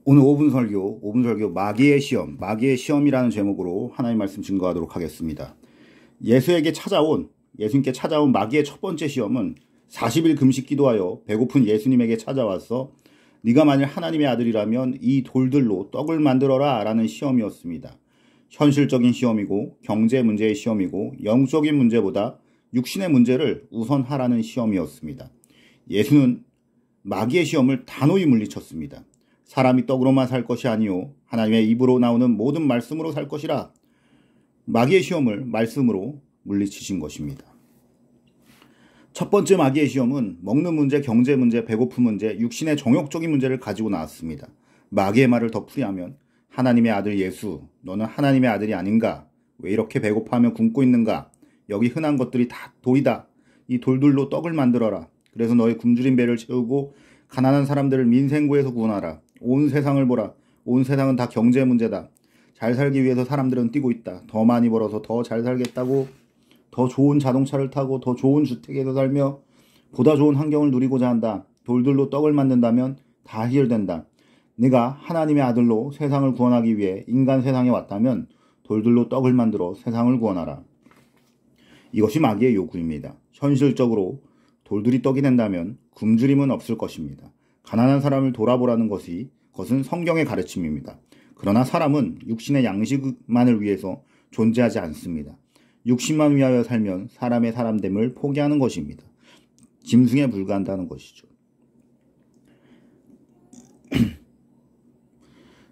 오늘 5분 설교 마귀의 시험이라는 제목으로 하나님 말씀 증거하도록 하겠습니다. 예수님께 찾아온 마귀의 첫 번째 시험은 40일 금식 기도하여 배고픈 예수님에게 찾아와서 네가 만일 하나님의 아들이라면 이 돌들로 떡을 만들어라 라는 시험이었습니다. 현실적인 시험이고 경제 문제의 시험이고 영적인 문제보다 육신의 문제를 우선하라는 시험이었습니다. 예수는 마귀의 시험을 단호히 물리쳤습니다. 사람이 떡으로만 살 것이 아니요 하나님의 입으로 나오는 모든 말씀으로 살 것이라. 마귀의 시험을 말씀으로 물리치신 것입니다. 첫 번째 마귀의 시험은 먹는 문제, 경제 문제, 배고픔 문제, 육신의 정욕적인 문제를 가지고 나왔습니다. 마귀의 말을 더 풀이하면 하나님의 아들 예수, 너는 하나님의 아들이 아닌가? 왜 이렇게 배고파하며 굶고 있는가? 여기 흔한 것들이 다 돌이다. 이 돌들로 떡을 만들어라. 그래서 너의 굶주린 배를 채우고 가난한 사람들을 민생구에서 구원하라. 온 세상을 보라. 온 세상은 다 경제 문제다. 잘 살기 위해서 사람들은 뛰고 있다. 더 많이 벌어서 더 잘 살겠다고 더 좋은 자동차를 타고 더 좋은 주택에서 살며 보다 좋은 환경을 누리고자 한다. 돌들로 떡을 만든다면 다 해결된다. 네가 하나님의 아들로 세상을 구원하기 위해 인간 세상에 왔다면 돌들로 떡을 만들어 세상을 구원하라. 이것이 마귀의 요구입니다. 현실적으로 돌들이 떡이 된다면 굶주림은 없을 것입니다. 가난한 사람을 돌아보라는 것은 성경의 가르침입니다. 그러나 사람은 육신의 양식만을 위해서 존재하지 않습니다. 육신만 위하여 살면 사람의 사람됨을 포기하는 것입니다. 짐승에 불과한다는 것이죠.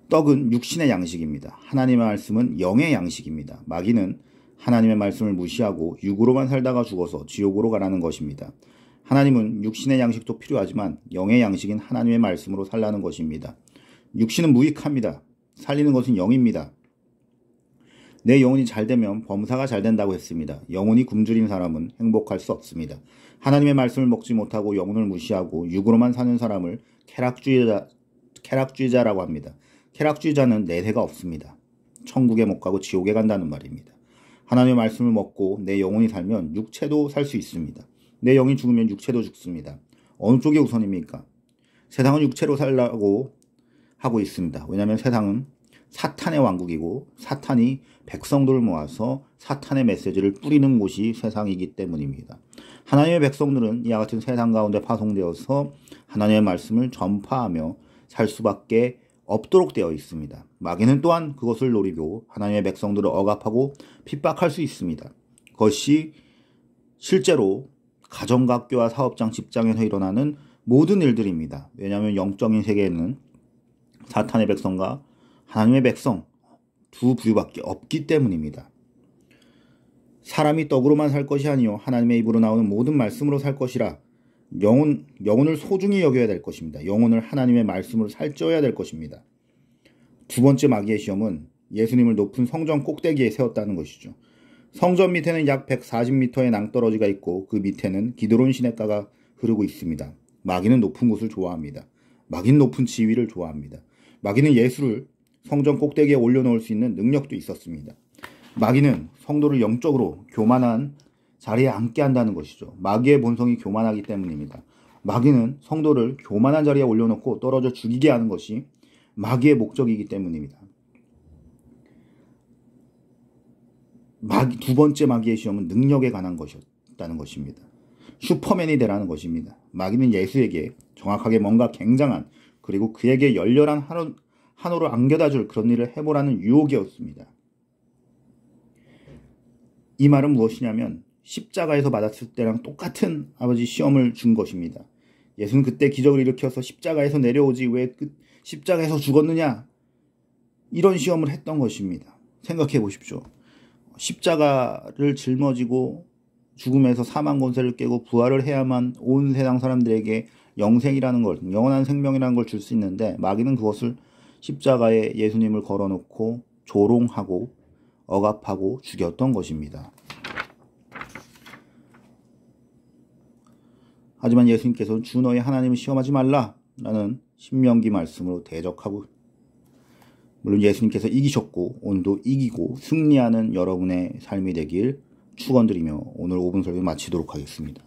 떡은 육신의 양식입니다. 하나님의 말씀은 영의 양식입니다. 마귀는 하나님의 말씀을 무시하고 육으로만 살다가 죽어서 지옥으로 가라는 것입니다. 하나님은 육신의 양식도 필요하지만 영의 양식인 하나님의 말씀으로 살라는 것입니다. 육신은 무익합니다. 살리는 것은 영입니다. 내 영혼이 잘 되면 범사가 잘 된다고 했습니다. 영혼이 굶주린 사람은 행복할 수 없습니다. 하나님의 말씀을 먹지 못하고 영혼을 무시하고 육으로만 사는 사람을 쾌락주의자라고 합니다. 쾌락주의자는 내세가 없습니다. 천국에 못 가고 지옥에 간다는 말입니다. 하나님의 말씀을 먹고 내 영혼이 살면 육체도 살 수 있습니다. 내 영이 죽으면 육체도 죽습니다. 어느 쪽이 우선입니까? 세상은 육체로 살라고 하고 있습니다. 왜냐하면 세상은 사탄의 왕국이고 사탄이 백성들을 모아서 사탄의 메시지를 뿌리는 곳이 세상이기 때문입니다. 하나님의 백성들은 이와 같은 세상 가운데 파송되어서 하나님의 말씀을 전파하며 살 수밖에 없도록 되어 있습니다. 마귀는 또한 그것을 노리고 하나님의 백성들을 억압하고 핍박할 수 있습니다. 그것이 실제로 가정학교와 사업장, 직장에서 일어나는 모든 일들입니다. 왜냐하면 영적인 세계에는 사탄의 백성과 하나님의 백성 두 부류밖에 없기 때문입니다. 사람이 떡으로만 살 것이 아니요 하나님의 입으로 나오는 모든 말씀으로 살 것이라. 영혼을 소중히 여겨야 될 것입니다. 영혼을 하나님의 말씀으로 살쪄야 될 것입니다. 두 번째 마귀의 시험은 예수님을 높은 성전 꼭대기에 세웠다는 것이죠. 성전 밑에는 약 140m의 낭떠러지가 있고 그 밑에는 기드론 시냇가가 흐르고 있습니다. 마귀는 높은 곳을 좋아합니다. 마귀는 높은 지위를 좋아합니다. 마귀는 예수를 성전 꼭대기에 올려놓을 수 있는 능력도 있었습니다. 마귀는 성도를 영적으로 교만한 자리에 앉게 한다는 것이죠. 마귀의 본성이 교만하기 때문입니다. 마귀는 성도를 교만한 자리에 올려놓고 떨어져 죽이게 하는 것이 마귀의 목적이기 때문입니다. 두 번째 마귀의 시험은 능력에 관한 것이었다는 것입니다. 슈퍼맨이 되라는 것입니다. 마귀는 예수에게 정확하게 뭔가 굉장한 그리고 그에게 열렬한 한호를 안겨다줄 그런 일을 해보라는 유혹이었습니다. 이 말은 무엇이냐면 십자가에서 받았을 때랑 똑같은 아버지 시험을 준 것입니다. 예수는 그때 기적을 일으켜서 십자가에서 내려오지 왜 십자가에서 죽었느냐 이런 시험을 했던 것입니다. 생각해 보십시오. 십자가를 짊어지고 죽음에서 사망 권세를 깨고 부활을 해야만 온 세상 사람들에게 영생이라는 걸, 영원한 생명이라는 걸 줄 수 있는데 마귀는 그것을 십자가에 예수님을 걸어놓고 조롱하고 억압하고 죽였던 것입니다. 하지만 예수님께서는 주 너의 하나님을 시험하지 말라 라는 신명기 말씀으로 대적하고, 물론 예수님께서 이기셨고 오늘도 이기고 승리하는 여러분의 삶이 되길 축원드리며 오늘 5분 설교 마치도록 하겠습니다.